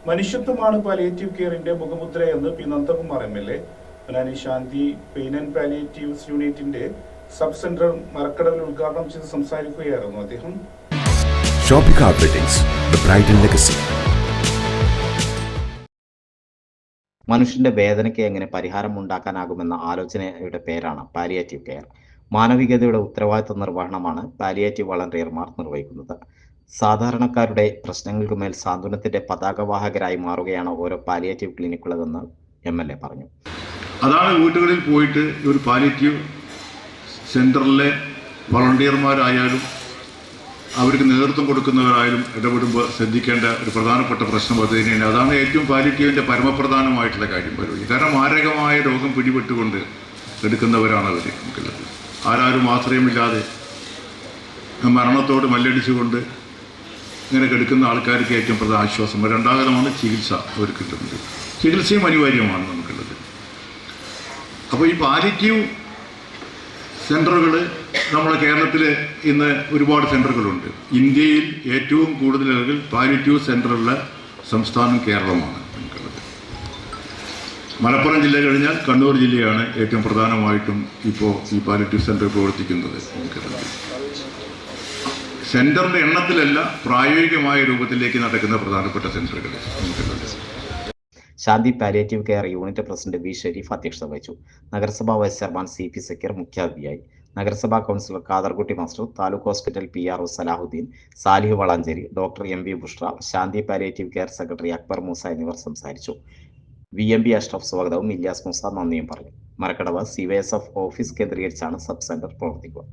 മനുഷ്യത്വമാണ് palliative കെയറിന്റെ മുഖമുദ്രയെന്ന് P Nandakumar MLA. Ponnani Shanti pain and palliatives യൂണിറ്റിന്റെ സബ് സെന്റർ മരക്കടവിൽ ഉദ്ഘാടനം ചെയ്ത് സംസാരിക്കുകയായിരുന്നു അദ്ദേഹം. മനുഷ്യന്റെ വേദനയ്ക്ക് എങ്ങനെ പരിഹാരം ഉണ്ടാക്കാനാകുമെന്ന ആലോചനയുടെ പേരാണ് പാലിയേറ്റീവ് കെയർ. മാനവികതയുടെ ഉത്തരവാദിത്വ നിർവഹണമാണ് പാലിയേറ്റീവ് വളണ്ടിയർമാർ നിർവഹിക്കുന്നത്. സാധാരണക്കാരുടെ പ്രശ്നങ്ങൾക്ക് മേൽ സാന്ത്വനത്തിന്റെ പതാകവാഹകരായി മാറുകയാണ് ഓരോ പാലിയേറ്റീവ് ക്ലിനിക്കുകളതെന്ന് MLA പറഞ്ഞു. അതാണ് വീടുകളിൽ പോയിട്ട് ഒരു പാലിയേറ്റീവ് സെന്ററിലെ വളണ്ടിയർമാരായാലും അവർക്ക് നേതൃത്വം കൊടുക്കുന്നവരായാലും ഇടപെടുമ്പോൾ ശ്രദ്ധിക്കേണ്ട ഒരു പ്രധാനപ്പെട്ട പ്രശ്നം അത് തന്നെയാണ്. അതാണ് ഏറ്റവും പാലിയേറ്റീവിൻ്റെ പരമപ്രധാനമായിട്ടുള്ള കാര്യം വരുന്നത്. കാരണം മാരകമായ രോഗം പിടിപെട്ടുകൊണ്ട് എടുക്കുന്നവരാണ് അവർ. നമുക്കുള്ളത് ആരാരും ആശ്രയമില്ലാതെ മരണത്തോട് മല്ലടിച്ചുകൊണ്ട് ഇങ്ങനെ കെടുക്കുന്ന ആൾക്കാർക്ക് ഏറ്റവും പ്രധാന ആശ്വാസം രണ്ടാമതാണ് ചികിത്സ അവർ കിട്ടുന്നത്. ചികിത്സയും അനിവാര്യമാണ് നമുക്കുള്ളത്. അപ്പോൾ ഈ പാലിയേറ്റീവ് സെൻ്ററുകൾ നമ്മുടെ കേരളത്തിൽ ഇന്ന് ഒരുപാട് സെൻ്ററുകളുണ്ട്. ഇന്ത്യയിൽ ഏറ്റവും കൂടുതൽ ആളുകൾ പാലിയേറ്റീവ് സെൻ്ററുള്ള സംസ്ഥാനം കേരളമാണ് നമുക്കുള്ളത്. മലപ്പുറം ജില്ല കഴിഞ്ഞാൽ കണ്ണൂർ ജില്ലയാണ് ഏറ്റവും പ്രധാനമായിട്ടും ഇപ്പോൾ ഈ പാലിയേറ്റീവ് സെൻ്റർ പ്രവർത്തിക്കുന്നത് നമുക്കുള്ളത്. സെൻ്ററിൻ്റെ എണ്ണത്തിലല്ല, പ്രായോഗികമായ രൂപത്തിലേക്ക് നടക്കുന്ന പ്രധാനപ്പെട്ട സെൻ്ററുകൾ നമുക്കുള്ളത്. Shanti palliative care unit president V Sharif അധ്യക്ഷത വഹിച്ചു. നഗരസഭാ വൈസ് ചെയർമാൻ CP സക്കീർ മുഖ്യാതിഥിയായി. നഗരസഭാ councillor Kadarkutty master, taluk hospital PRO Salahuddin, Salih Valanchery, doctor MV Bushra, Shanti palliative care secretary Akbar Moosa എന്നിവർ സംസാരിച്ചു. VMB അഷ്റഫ് സ്വാഗതവും ഇല്യാസ് മൂസ നന്ദിയും പറഞ്ഞു. മരക്കടവ് CYSF ഓഫീസ് കേന്ദ്രീകരിച്ചാണ് സബ് സെന്റർ പ്രവർത്തിക്കുക.